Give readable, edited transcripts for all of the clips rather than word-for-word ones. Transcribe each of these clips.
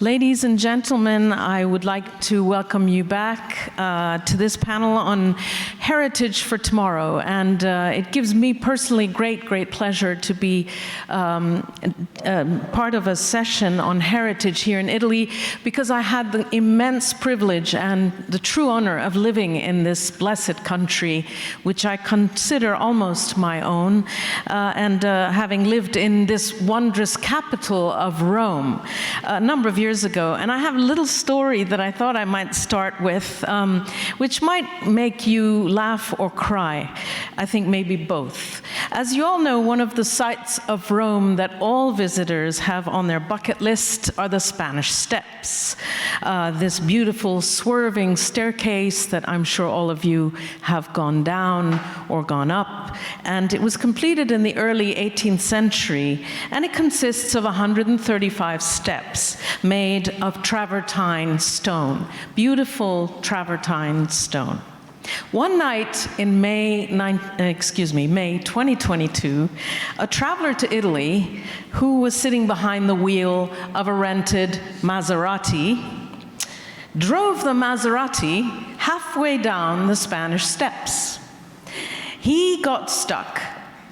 Ladies and gentlemen, I would like to welcome you back to this panel on Heritage for Tomorrow. And it gives me personally great pleasure to be part of a session on heritage here in Italy, because I had the immense privilege and the true honor of living in this blessed country, which I consider almost my own, and having lived in this wondrous capital of Rome a number of years ago. And I have a little story that I thought I might start with, which might make you laugh or cry. I think maybe both. As you all know, one of the sites of Rome that all visitors have on their bucket list are the Spanish Steps. This beautiful swerving staircase that I'm sure all of you have gone down or gone up. And it was completed in the early 18th century, and it consists of 135 steps made of travertine stone, beautiful travertine stone. One night in May 2022, a traveler to Italy who was sitting behind the wheel of a rented Maserati drove the Maserati halfway down the Spanish Steps. He got stuck,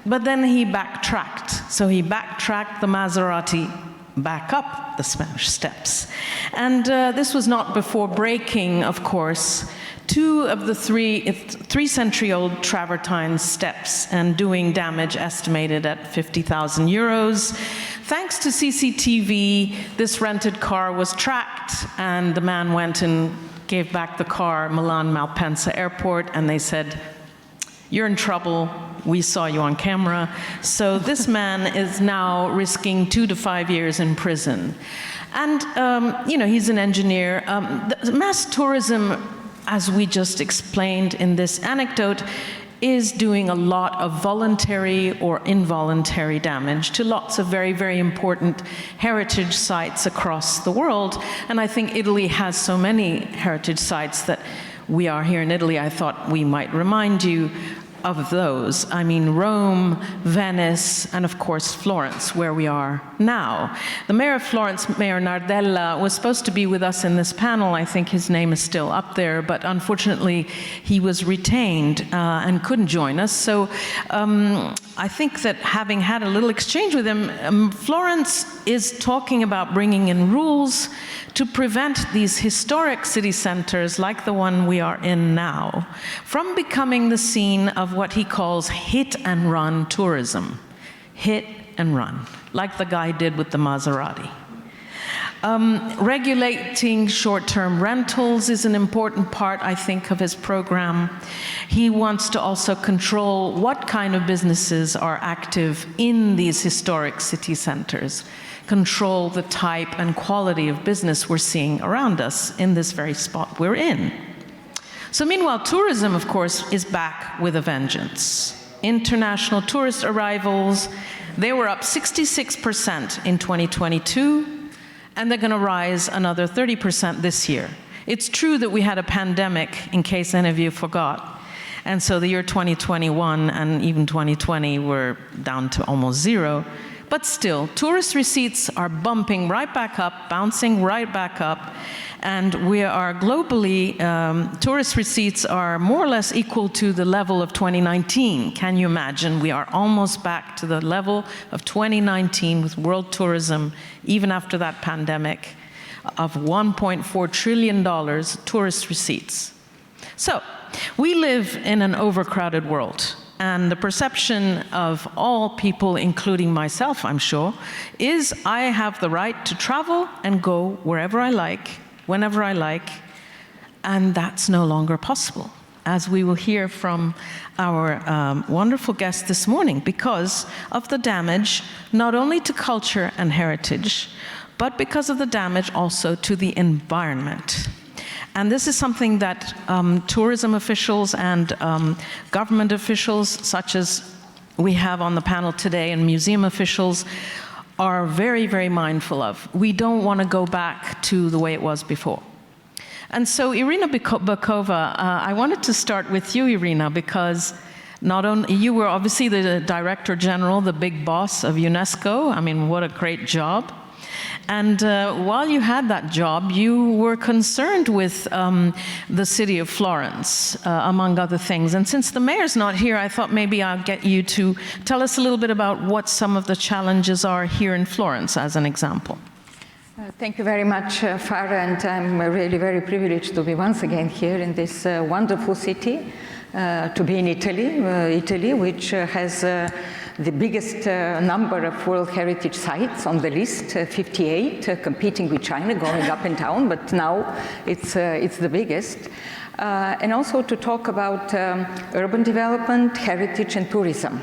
but then he backtracked. So he backtracked the Maserati back up the Spanish Steps. And this was not before breaking, of course, two of the three-century-old travertine steps and doing damage estimated at 50,000 euros. Thanks to CCTV, this rented car was tracked, and the man went and gave back the car Milan Malpensa Airport, and they said, "You're in trouble. We saw you on camera." So this man is now risking 2 to 5 years in prison. And, he's an engineer. The mass tourism, as we just explained in this anecdote, is doing a lot of voluntary or involuntary damage to lots of very important heritage sites across the world. And I think Italy has so many heritage sites that we are here in Italy. I thought we might remind you of those. I mean, Rome, Venice, and of course Florence, where we are now. The mayor of Florence, Mayor Nardella, was supposed to be with us in this panel. I think his name is still up there, but unfortunately he was retained and couldn't join us. So I think that having had a little exchange with him, Florence is talking about bringing in rules to prevent these historic city centers, like the one we are in now, from becoming the scene of what he calls hit-and-run tourism. Hit and run, like the guy did with the Maserati. Regulating short-term rentals is an important part, I think, of his program. He wants to also control what kind of businesses are active in these historic city centers, control the type and quality of business we're seeing around us in this very spot we're in. So meanwhile, tourism, of course, is back with a vengeance. International tourist arrivals, they were up 66% in 2022, and they're gonna rise another 30% this year. It's true that we had a pandemic, in case any of you forgot. And so the year 2021 and even 2020 were down to almost zero. But still, tourist receipts are bumping right back up, bouncing right back up, and we are globally, tourist receipts are more or less equal to the level of 2019. Can you imagine? We are almost back to the level of 2019 with world tourism, even after that pandemic, of $1.4 trillion tourist receipts. So, we live in an overcrowded world. And the perception of all people, including myself, I'm sure, is I have the right to travel and go wherever I like, whenever I like, and that's no longer possible, as we will hear from our wonderful guest this morning, because of the damage not only to culture and heritage, but because of the damage also to the environment. And this is something that tourism officials and government officials, such as we have on the panel today, and museum officials, are very mindful of. We don't want to go back to the way it was before. And so, Irina Bokova, I wanted to start with you, Irina, because not only you were obviously the Director General, the big boss of UNESCO. I mean, what a great job. And while you had that job, you were concerned with the city of Florence, among other things. And since the mayor's not here, I thought maybe I'll get you to tell us a little bit about what some of the challenges are here in Florence, as an example. Thank you very much, Farah, and I'm really very privileged to be once again here in this wonderful city, to be in Italy, which has the biggest number of World Heritage Sites on the list, 58, competing with China, going up and down, but now it's the biggest. And also to talk about urban development, heritage, and tourism,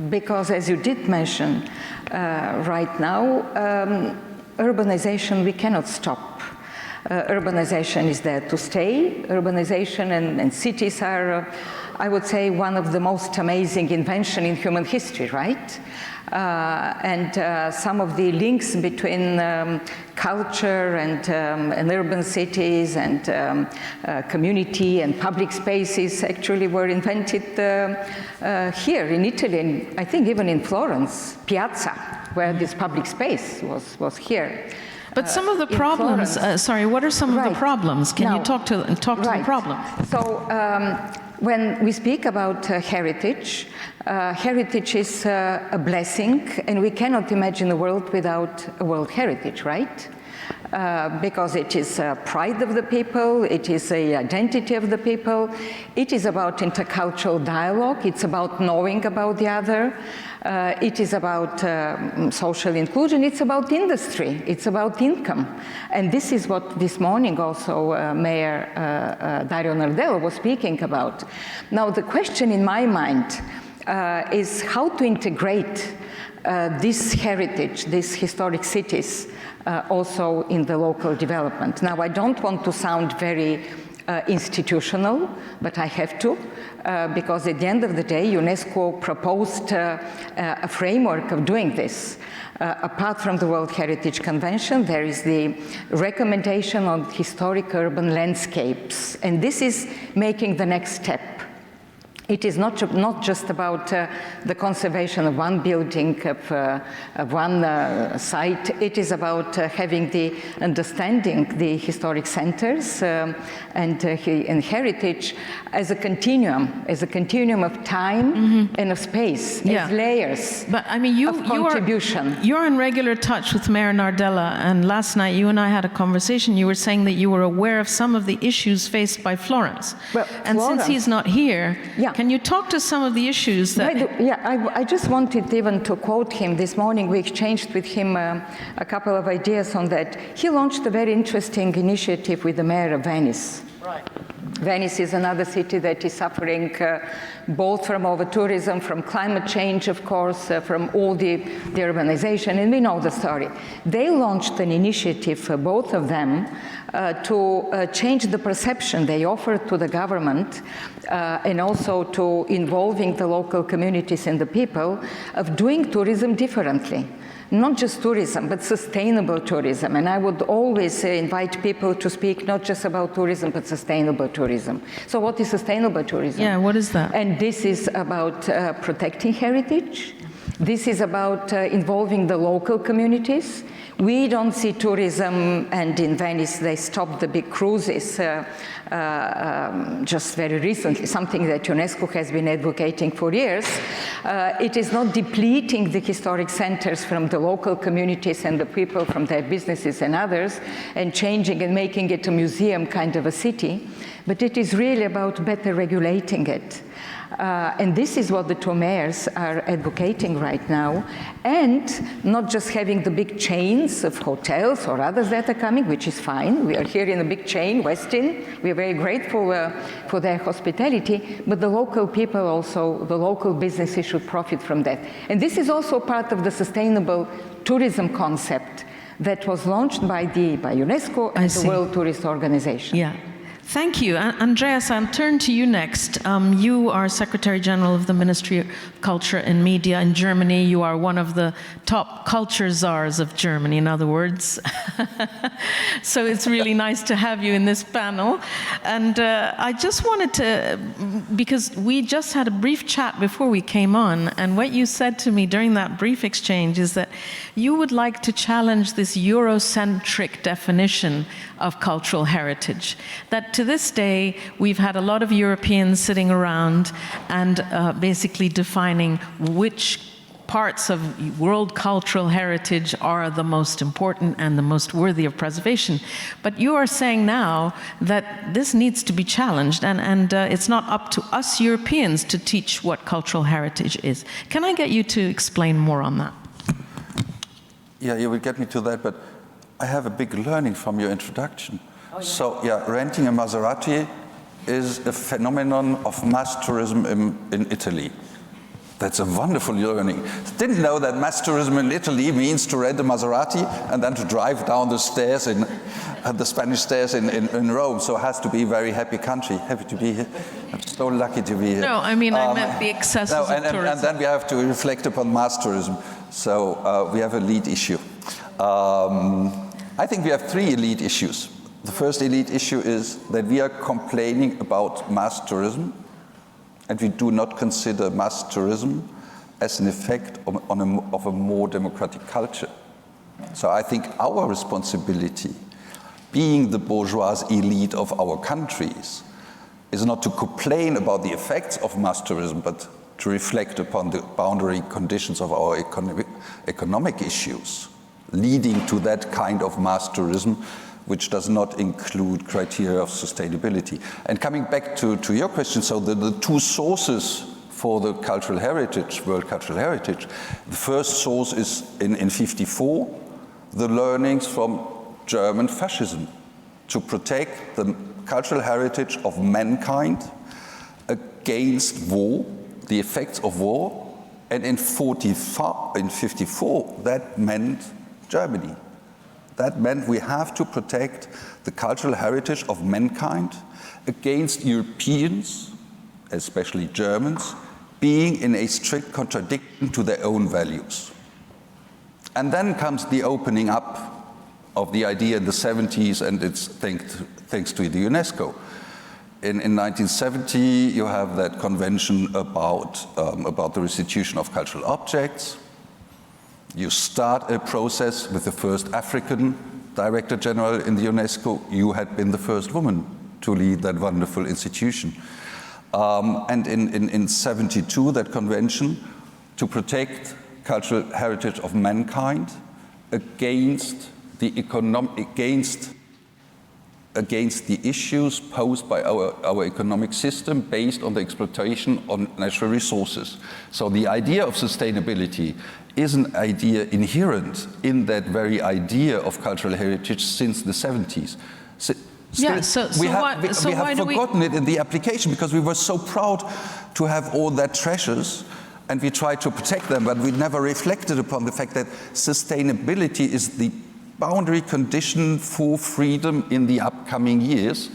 because as you did mention right now, urbanization, we cannot stop. Urbanization is there to stay. Urbanization and cities are, I would say, one of the most amazing inventions in human history, right? And some of the links between culture and urban cities and community and public spaces actually were invented here in Italy, and I think even in Florence, Piazza, where this public space was here. But some of the problems, sorry, what are some of the problems? Can you talk to the problems? So when we speak about heritage, heritage is a blessing, and we cannot imagine a world without a world heritage, right? Because it is pride of the people, it is the identity of the people, it is about intercultural dialogue, it's about knowing about the other, it is about social inclusion, it's about industry, it's about income. And this is what this morning also Mayor Dario Nardella was speaking about. Now the question in my mind is how to integrate this heritage, these historic cities, also in the local development. Now, I don't want to sound very institutional, but I have to, because at the end of the day, UNESCO proposed a framework of doing this. Apart from the World Heritage Convention, there is the recommendation on historic urban landscapes, and this is making the next step. It is not just about the conservation of one building, of one site. It is about having the understanding the historic centers and heritage as a continuum of time and of space, as layers. But I mean, of contribution. You're in regular touch with Mayor Nardella, and last night you and I had a conversation. You were saying that you were aware of some of the issues faced by Florence. Well, and since he's not here, can you talk to some of the issues that... I just wanted even to quote him. This morning we exchanged with him a couple of ideas on that. He launched a very interesting initiative with the mayor of Venice. Right. Venice is another city that is suffering both from over-tourism, from climate change, of course, from all the urbanization, and we know the story. They launched an initiative, both of them, to change the perception they offered to the government and also to involving the local communities and the people of doing tourism differently. Not just tourism, but sustainable tourism. And I would always invite people to speak not just about tourism, but sustainable tourism. So what is sustainable tourism? Yeah, what is that? And this is about protecting heritage. This is about involving the local communities. We don't see tourism, and in Venice they stopped the big cruises just very recently, something that UNESCO has been advocating for years. It is not depleting the historic centers from the local communities and the people from their businesses and others, and changing and making it a museum kind of a city, but it is really about better regulating it. And this is what the two mayors are advocating right now, and not just having the big chains of hotels or others that are coming, which is fine. We are here in a big chain, Westin. We are very grateful for their hospitality, but the local people also, the local businesses should profit from that. And this is also part of the sustainable tourism concept that was launched by UNESCO and the World Tourist Organization. Yeah. Thank you. Andreas, I'll turn to you next. You are Secretary General of the Ministry of Culture and Media in Germany. You are one of the top culture czars of Germany, in other words. So it's really nice to have you in this panel. And I just wanted to, because we just had a brief chat before we came on, and what you said to me during that brief exchange is that you would like to challenge this Eurocentric definition of cultural heritage. That to this day, we've had a lot of Europeans sitting around and basically defining which parts of world cultural heritage are the most important and the most worthy of preservation. But you are saying now that this needs to be challenged, and it's not up to us Europeans to teach what cultural heritage is. Can I get you to explain more on that? Yeah, you will get me to that, but I have a big learning from your introduction. Oh, yeah. So, yeah, renting a Maserati is a phenomenon of mass tourism in Italy. That's a wonderful learning. Didn't know that mass tourism in Italy means to rent a Maserati and then to drive down the stairs the Spanish stairs in Rome. So it has to be a very happy country. Happy to be here. I'm so lucky to be here. No, I mean, I meant the excesses of tourism. And then we have to reflect upon mass tourism. So we have a lead issue. I think we have three elite issues. The first elite issue is that we are complaining about mass tourism, and we do not consider mass tourism as an effect of a more democratic culture. So I think our responsibility, being the bourgeois elite of our countries, is not to complain about the effects of mass tourism, but to reflect upon the boundary conditions of our economic issues, leading to that kind of mass tourism, which does not include criteria of sustainability. And coming back to your question, so the two sources for the cultural heritage, world cultural heritage, the first source is in 1954, the learnings from German fascism to protect the cultural heritage of mankind against war, the effects of war, and in 1954, that meant Germany. That meant we have to protect the cultural heritage of mankind against Europeans, especially Germans, being in a strict contradiction to their own values. And then comes the opening up of the idea in the 70s, and it's thanks to the UNESCO. In 1970, you have that convention about the restitution of cultural objects. You start a process with the first African Director General in the UNESCO. You had been the first woman to lead that wonderful institution. And in 72, that convention to protect cultural heritage of mankind against the issues posed by our economic system based on the exploitation of natural resources. So the idea of sustainability is an idea inherent in that very idea of cultural heritage since the 70s. We have forgotten it in the application because we were so proud to have all that treasures, and we tried to protect them, but we never reflected upon the fact that sustainability is the boundary condition for freedom in the upcoming years.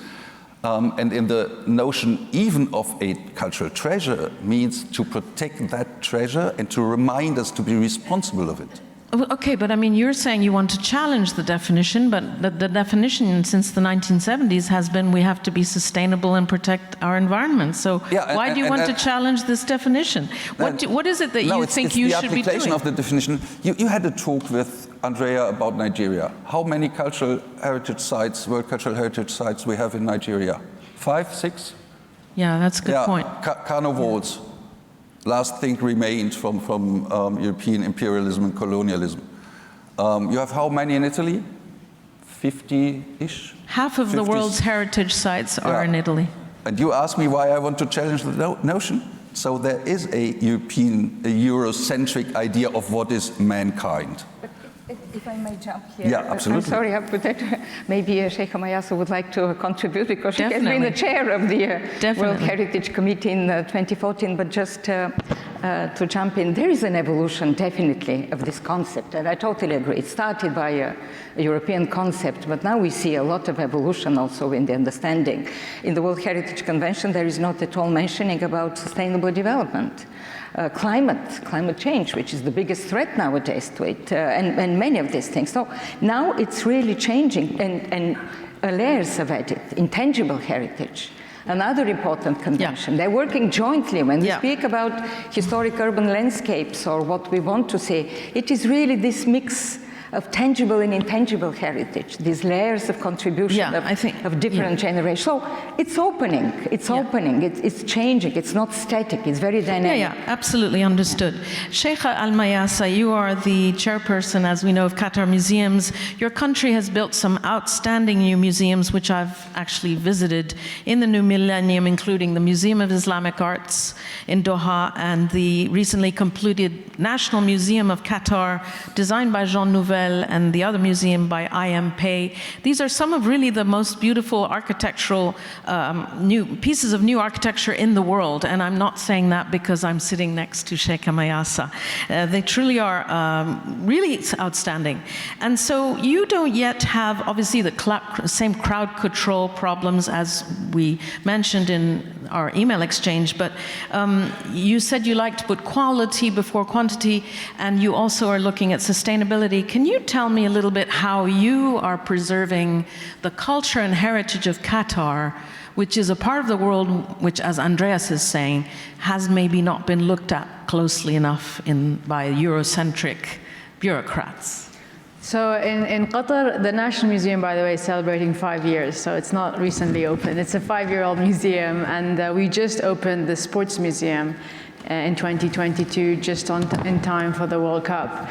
And in the notion even of a cultural treasure means to protect that treasure and to remind us to be responsible of it. Okay, but I mean, you're saying you want to challenge the definition, but the definition since the 1970s has been we have to be sustainable and protect our environment. So yeah, why do you want to challenge this definition? What is it that you think you should be doing? No, it's the application of the definition. You had a talk with Andrea about Nigeria. How many cultural heritage sites, world cultural heritage sites we have in Nigeria? 5, 6? Yeah, that's a good point. Carnivals. Last thing remained from European imperialism and colonialism. You have how many in Italy? 50-ish? Half of the world's heritage sites are in Italy. And you ask me why I want to challenge the notion? So there is a Eurocentric idea of what is mankind. If I may jump here. Yeah, absolutely. I'm sorry, maybe Sheikha Mayassa would like to contribute because she has been the chair of the World Heritage Committee in 2014, but just to jump in. There is an evolution, definitely, of this concept, and I totally agree. It started by a European concept, but now we see a lot of evolution also in the understanding. In the World Heritage Convention, there is not at all mentioning about sustainable development. Climate change, which is the biggest threat nowadays to it, and many of these things. So now it's really changing, and layers of it, intangible heritage. Another important convention. They're working jointly. When we speak about historic urban landscapes or what we want to say, it is really this mix of tangible and intangible heritage, these layers of contribution of different generations. So it's opening, it's changing, it's not static, it's very dynamic. Yeah, absolutely understood. Sheikha Al-Mayassa, you are the chairperson, as we know, of Qatar Museums. Your country has built some outstanding new museums, which I've actually visited in the new millennium, including the Museum of Islamic Arts in Doha and the recently completed National Museum of Qatar, designed by Jean Nouvel, and the other museum by I.M. Pei. These are some of really the most beautiful architectural new pieces of new architecture in the world, and I'm not saying that because I'm sitting next to Sheikha Mayassa. They truly are really outstanding. And so you don't yet have, obviously, the same crowd control problems as we mentioned in our email exchange, but you said you like to put quality before quantity, and you also are looking at sustainability. Can you tell me a little bit how you are preserving the culture and heritage of Qatar, which is a part of the world which, as Andreas is saying, has maybe not been looked at closely enough by Eurocentric bureaucrats? So in Qatar, the National Museum, by the way, is celebrating 5 years, so it's not recently opened. It's a 5-year-old museum, and we just opened the Sports Museum in 2022, just in time for the World Cup.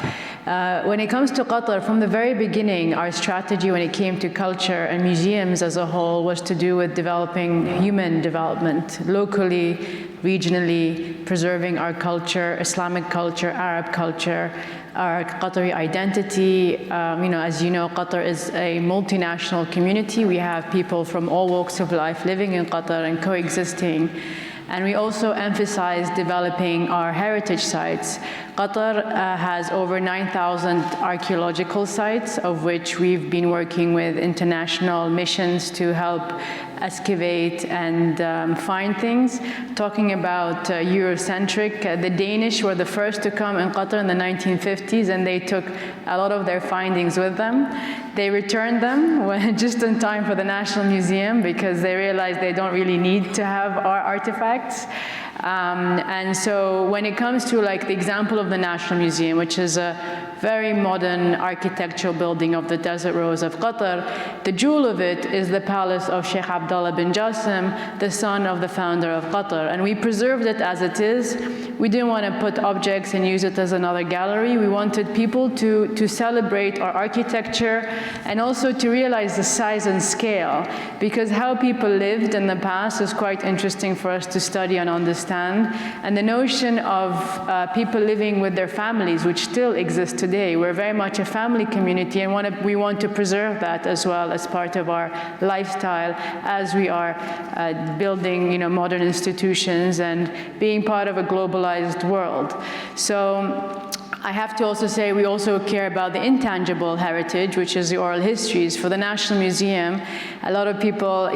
When it comes to Qatar, from the very beginning, our strategy when it came to culture and museums as a whole was to do with developing human development, locally, regionally, preserving our culture, Islamic culture, Arab culture, our Qatari identity. As you know, Qatar is a multinational community. We have people from all walks of life living in Qatar and coexisting. And we also emphasize developing our heritage sites. Qatar has over 9,000 archaeological sites, of which we've been working with international missions to help excavate and find things. Talking about Eurocentric, the Danish were the first to come in Qatar in the 1950s, and they took a lot of their findings with them. They returned them just in time for the National Museum because they realized they don't really need to have our artifacts. And so when it comes to like the example of the National Museum, which is a very modern architectural building of the Desert Rose of Qatar, the jewel of it is the palace of Sheikh Abdullah bin Jassim, the son of the founder of Qatar. And we preserved it as it is. We didn't want to put objects and use it as another gallery. We wanted people to celebrate our architecture and also to realize the size and scale, because how people lived in the past is quite interesting for us to study and understand. And the notion of people living with their families, which still exists today. We're very much a family community, and we want to preserve that as well as part of our lifestyle as we are building modern institutions and being part of a globalized world. So I have to also say we also care about the intangible heritage, which is the oral histories. For the National Museum, a lot of people,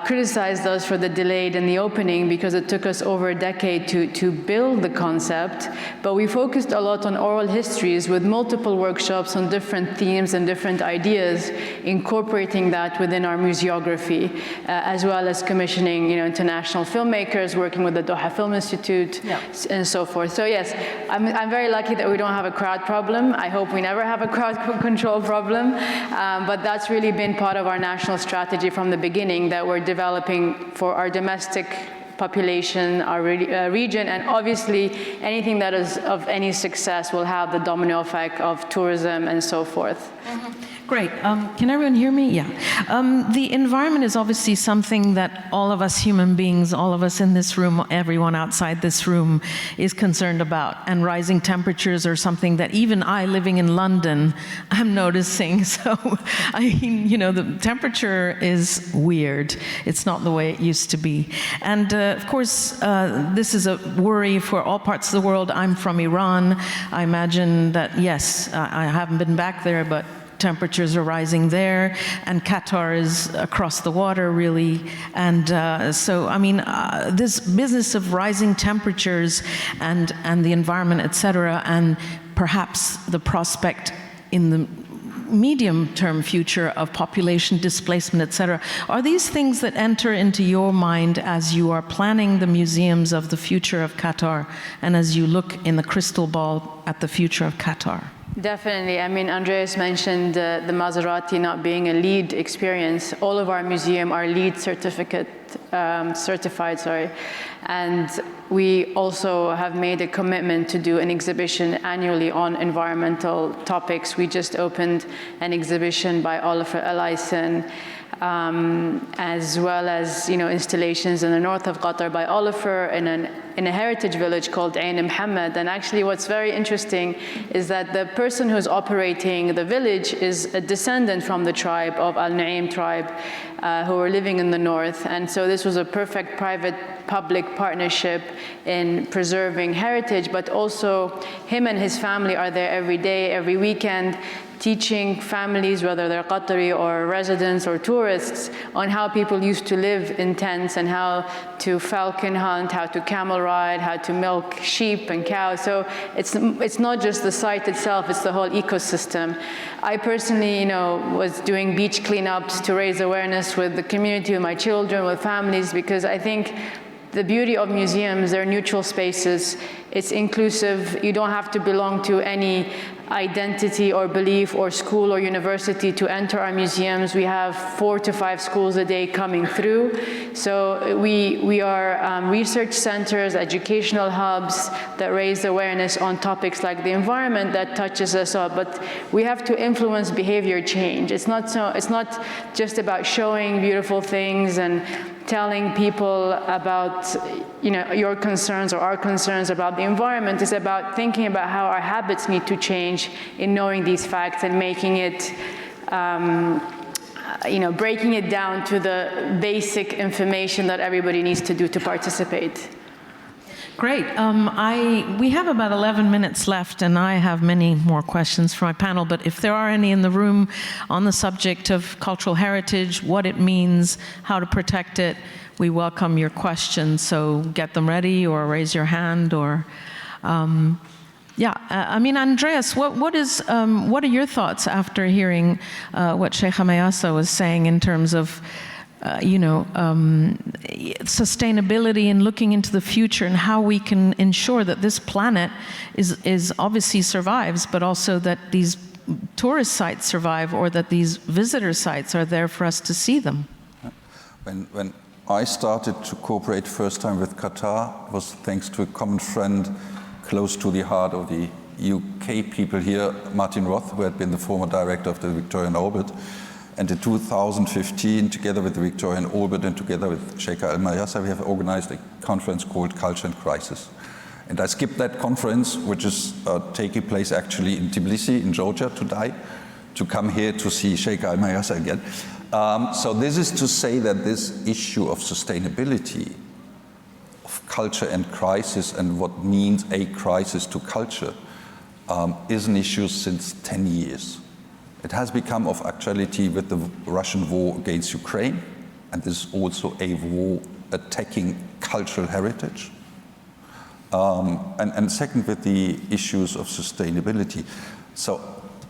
criticized us for the delay in the opening because it took us over a decade to build the concept, but we focused a lot on oral histories with multiple workshops on different themes and different ideas, incorporating that within our museography, as well as commissioning international filmmakers, working with the Doha Film Institute, and so forth. So yes, I'm very lucky that we don't have a crowd problem. I hope we never have a crowd control problem, but that's really been part of our national strategy from the beginning, that we're developing for our domestic population, our region, and obviously anything that is of any success will have the domino effect of tourism and so forth. Great. Can everyone hear me? Yeah. The environment is obviously something that all of us human beings, all of us in this room, everyone outside this room is concerned about. And rising temperatures are something that even I, living in London, I'm noticing. So, I mean, you know, the temperature is weird. It's not the way it used to be. And of course, this is a worry for all parts of the world. I'm from Iran. I imagine that, yes, I haven't been back there, but temperatures are rising there, and Qatar is across the water, really. And so, I mean, this business of rising temperatures and the environment, et cetera, and perhaps the prospect in the medium-term future of population displacement, et cetera, are these things that enter into your mind as you are planning the museums of the future of Qatar and as you look in the crystal ball at the future of Qatar? Definitely. I mean, Andreas mentioned the Maserati not being a LEED experience. All of our museum are LEED certified, and we also have made a commitment to do an exhibition annually on environmental topics. We just opened an exhibition by Oliver Eliasson, as well as, you know, installations in the north of Qatar by Oliver in a heritage village called Ain Hamad. And actually what's very interesting is that the person who's operating the village is a descendant from the tribe of Al-Naim tribe, who were living in the north. And so this was a perfect private-public partnership in preserving heritage, but also him and his family are there every day, every weekend, teaching families, whether they're Qatari or residents or tourists, on how people used to live in tents and how to falcon hunt, how to camel ride, how to milk sheep and cows. So it's not just the site itself, it's the whole ecosystem. I personally, you know, was doing beach cleanups to raise awareness with the community, with my children, with families, because I think the beauty of museums, they're neutral spaces. It's inclusive. You don't have to belong to any identity or belief or school or university to enter our museums. We have 4 to 5 schools a day coming through. So we are research centers, educational hubs that raise awareness on topics like the environment that touches us all. But we have to influence behavior change. It's not just about showing beautiful things and telling people about, you know, your concerns or our concerns about the environment. Is about thinking about how our habits need to change in knowing these facts and making it, you know, breaking it down to the basic information that everybody needs to do to participate. Great. We have about 11 minutes left, and I have many more questions for my panel, but if there are any in the room on the subject of cultural heritage, what it means, how to protect it, we welcome your questions, so get them ready or raise your hand or... I mean, Andreas, what are your thoughts after hearing what Sheikha Mayassa was saying in terms of sustainability and looking into the future and how we can ensure that this planet is obviously survives, but also that these tourist sites survive or that these visitor sites are there for us to see them? When I started to cooperate first time with Qatar, it was thanks to a common friend close to the heart of the UK people here, Martin Roth, who had been the former director of the Victorian Orbit. And in 2015, together with the Victorian Orbit and together with Sheikha Mayassa, we have organized a conference called Culture and Crisis. And I skipped that conference, which is taking place actually in Tbilisi, in Georgia today, to come here to see Sheikha Mayassa again. So this is to say that this issue of sustainability, of culture and crisis, and what means a crisis to culture, is an issue since 10 years. It has become of actuality with the Russian war against Ukraine, and this is also a war attacking cultural heritage. And second, with the issues of sustainability. So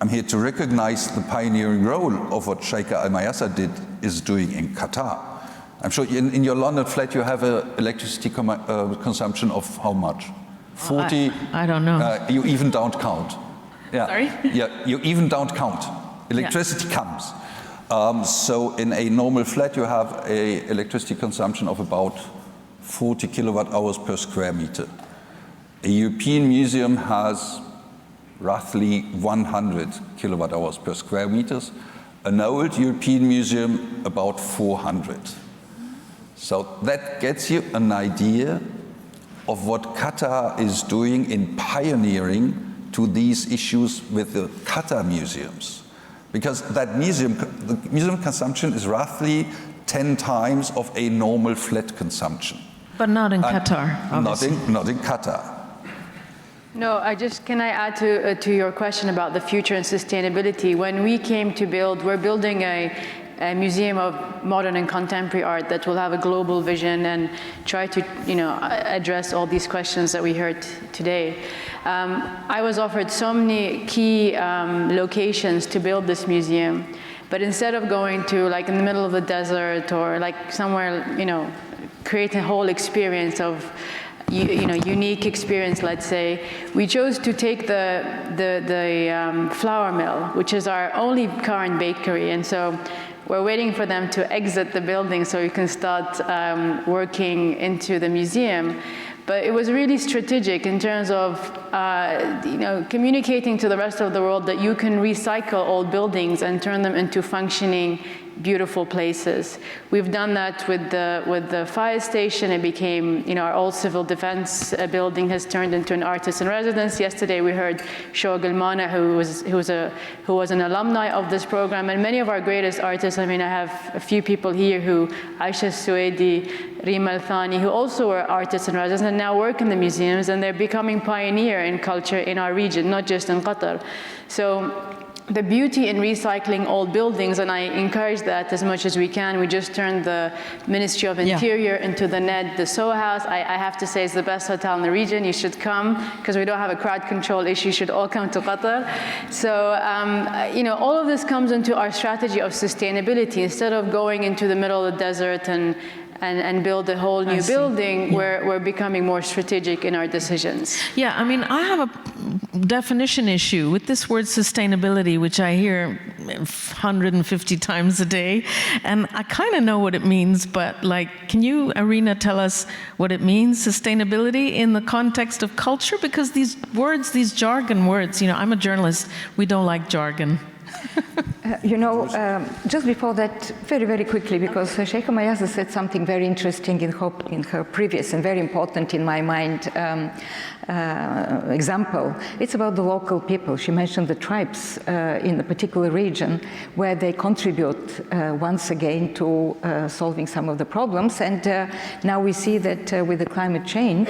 I'm here to recognize the pioneering role of what Sheikha Mayassa is doing in Qatar. I'm sure in your London flat you have an electricity consumption of how much? 40? I don't know. You even don't count. Yeah. Sorry? Yeah, you even don't count. Electricity comes. So in a normal flat, you have an electricity consumption of about 40 kilowatt hours per square meter. A European museum has roughly 100 kilowatt hours per square meters. An old European museum, about 400. So that gets you an idea of what Qatar is doing in pioneering to these issues with the Qatar museums. Because that museum, the museum consumption is roughly 10 times of a normal flat consumption. But not in Qatar, obviously. Not in Qatar. No, can I add to your question about the future and sustainability? When we came to build, we're building a museum of modern and contemporary art that will have a global vision and try to, address all these questions that we heard today. I was offered so many key locations to build this museum, but instead of going to like in the middle of the desert or like somewhere, create a whole experience of unique experience, let's say, we chose to take the flour mill, which is our only current bakery, and so we're waiting for them to exit the building so we can start working into the museum. But it was really strategic in terms of communicating to the rest of the world that you can recycle old buildings and turn them into functioning, beautiful places. We've done that with the fire station. It became, our old civil defense building has turned into an artist in residence. Yesterday we heard Görgen, who was an alumni of this program, and many of our greatest artists. I have a few people here who, Aisha Suedi, Rima Thani, who also were artists in residence and now work in the museums, and they're becoming pioneer in culture in our region, not just in Qatar. So the beauty in recycling old buildings, and I encourage that as much as we can. We just turned the Ministry of Interior into the NED, the Soho House. I have to say it's the best hotel in the region. You should come, because we don't have a crowd control issue. You should all come to Qatar. So, all of this comes into our strategy of sustainability. Instead of going into the middle of the desert and build a whole new building, we're becoming more strategic in our decisions. Yeah, I have a definition issue with this word sustainability, which I hear 150 times a day, and I kind of know what it means, but can you, Irina, tell us what it means, sustainability, in the context of culture? Because these words, these jargon words, I'm a journalist, we don't like jargon. Just before that, very, very quickly, because Sheikha Mayassa said something very interesting in her previous and very important in my mind example. It's about the local people. She mentioned the tribes in a particular region where they contribute once again to solving some of the problems. And now we see that with the climate change,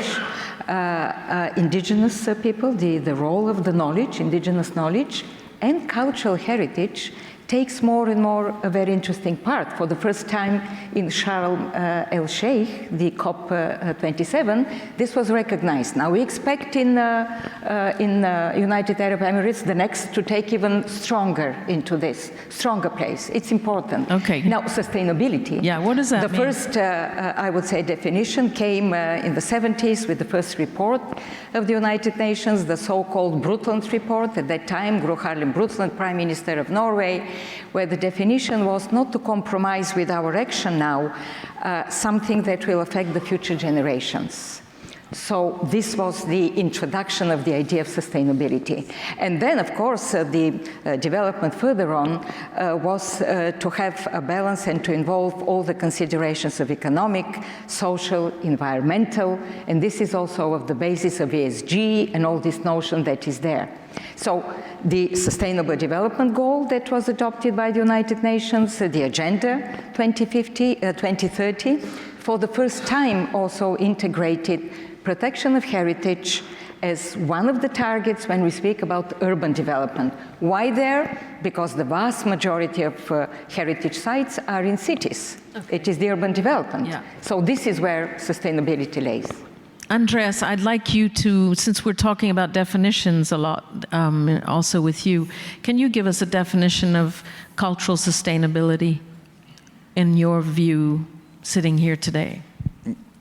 indigenous people, the role of the knowledge, indigenous knowledge, and cultural heritage takes more and more a very interesting part. For the first time in Sharm el-Sheikh, the COP27, this was recognized. Now we expect in United Arab Emirates the next to take even stronger into this, stronger place. It's important. Okay. Now sustainability. Yeah, what does that mean? The first, I would say, definition came in the 70s with the first report of the United Nations, the so-called Brundtland report. At that time, Gro Harlem Brundtland, Prime Minister of Norway, where the definition was not to compromise with our action now, something that will affect the future generations. So this was the introduction of the idea of sustainability. And then, of course, the development further on was to have a balance and to involve all the considerations of economic, social, environmental, and this is also of the basis of ESG and all this notion that is there. So the Sustainable Development Goal that was adopted by the United Nations, the Agenda 2030, for the first time also integrated protection of heritage as one of the targets when we speak about urban development. Why there? Because the vast majority of heritage sites are in cities. Okay. It is the urban development. Yeah. So this is where sustainability lays. Andreas, I'd like you to, since we're talking about definitions a lot, also with you, can you give us a definition of cultural sustainability in your view, sitting here today?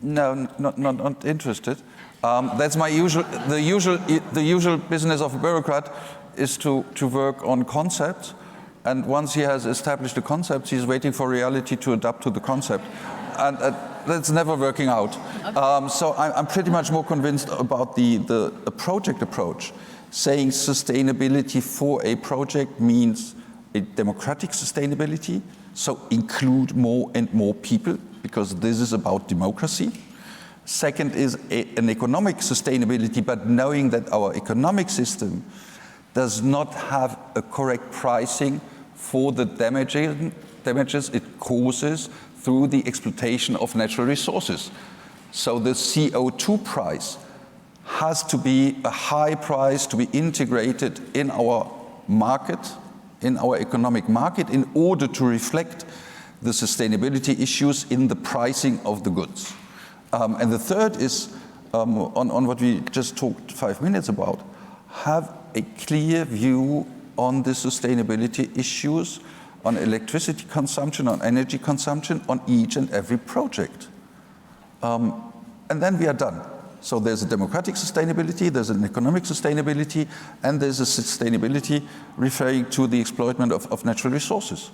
No, not interested. That's my the usual business of a bureaucrat is to work on concepts, and once he has established the concept, he's waiting for reality to adapt to the concept, and that's never working out. Okay. So I'm pretty much more convinced about the project approach. saying sustainability for a project means a democratic sustainability, so include more and more people, because this is about democracy. Second is an economic sustainability, but knowing that our economic system does not have a correct pricing for the damages it causes through the exploitation of natural resources. So the CO2 price has to be a high price to be integrated in our market, in our economic market, in order to reflect the sustainability issues in the pricing of the goods. And the third is, on what we just talked 5 minutes about, have a clear view on the sustainability issues, on electricity consumption, on energy consumption, on each and every project. And then we are done. So there's a democratic sustainability, there's an economic sustainability, and there's a sustainability referring to the exploitation of natural resources.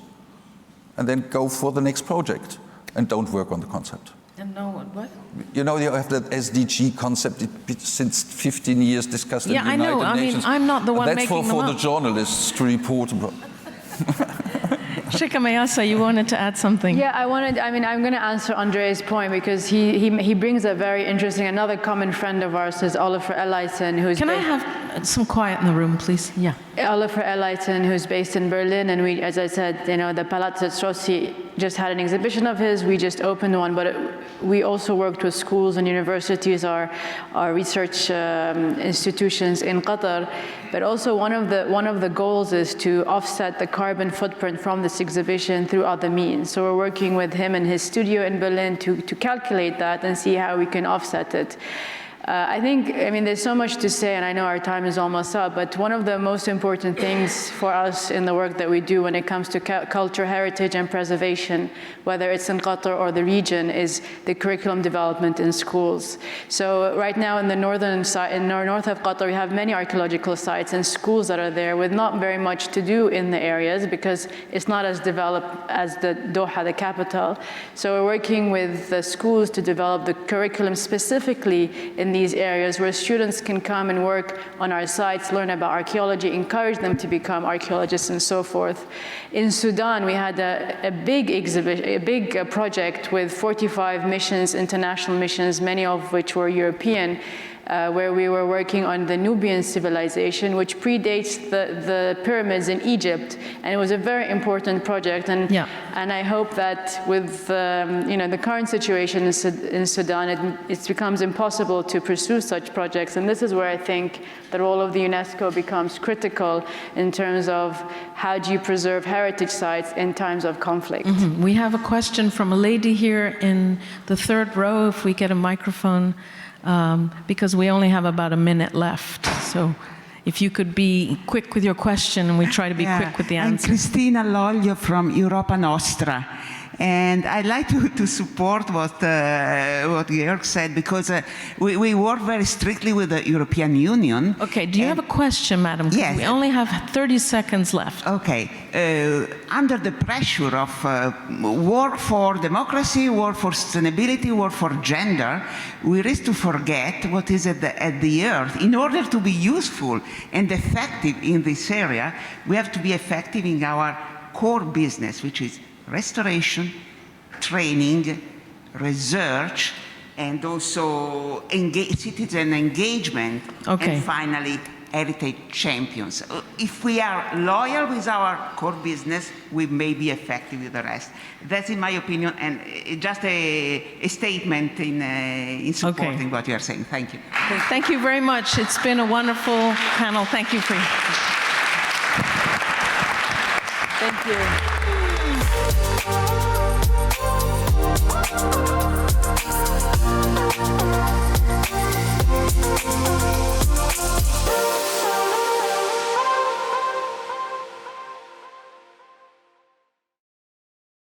And then go for the next project and don't work on the concept. And no what? You know, you have that SDG concept since 15 years discussed in the United Nations. I know. I'm not the one making them up. That's for the journalists to report about. Sheikha Mayassa, you wanted to add something? Yeah, I'm going to answer Andreas' point, because he brings a very interesting, another common friend of ours is Oliver Elleisen, who's... Can I have some quiet in the room, please? Yeah. Oliver Elleisen, who's based in Berlin, and we, as I said, you know, the Palazzo Strozzi just had an exhibition of his. We just opened one, but we also worked with schools and universities, our research institutions in Qatar. But also one of the goals is to offset the carbon footprint from this exhibition through other means. So we're working with him in his studio in Berlin to calculate that and see how we can offset it. I mean, there's so much to say, and I know our time is almost up, but one of the most important things for us in the work that we do when it comes to culture, heritage, and preservation, whether it's in Qatar or the region, is the curriculum development in schools. So right now in the north of Qatar, we have many archaeological sites and schools that are there with not very much to do in the areas, because it's not as developed as the Doha, the capital. So we're working with the schools to develop the curriculum specifically in these areas where students can come and work on our sites, learn about archaeology, encourage them to become archaeologists and so forth. In Sudan, we had a big exhibition, a big project with 45 missions, international missions, many of which were European, where we were working on the Nubian civilization, which predates the pyramids in Egypt, and it was a very important project. And I hope that with the current situation in Sudan, it becomes impossible to pursue such projects. And this is where I think the role of the UNESCO becomes critical in terms of how do you preserve heritage sites in times of conflict. Mm-hmm. We have a question from a lady here in the third row, if we get a microphone. Because we only have about a minute left. So if you could be quick with your question, and we try to be quick with the answer. I'm Cristina Loglio from Europa Nostra. And I'd like to support what Jörg said, because we work very strictly with the European Union. Okay, do you have a question, madam? Yes. We only have 30 seconds left. Okay. Under the pressure of work for democracy, work for sustainability, work for gender, we risk to forget what is at the earth. In order to be useful and effective in this area, we have to be effective in our core business, which is restoration, training, research, and also citizen engagement, and finally, heritage champions. If we are loyal with our core business, we may be effective with the rest. That's in my opinion, and just a statement in supporting what you are saying. Thank you. Thank you very much. It's been a wonderful panel. Thank you for... Thank you.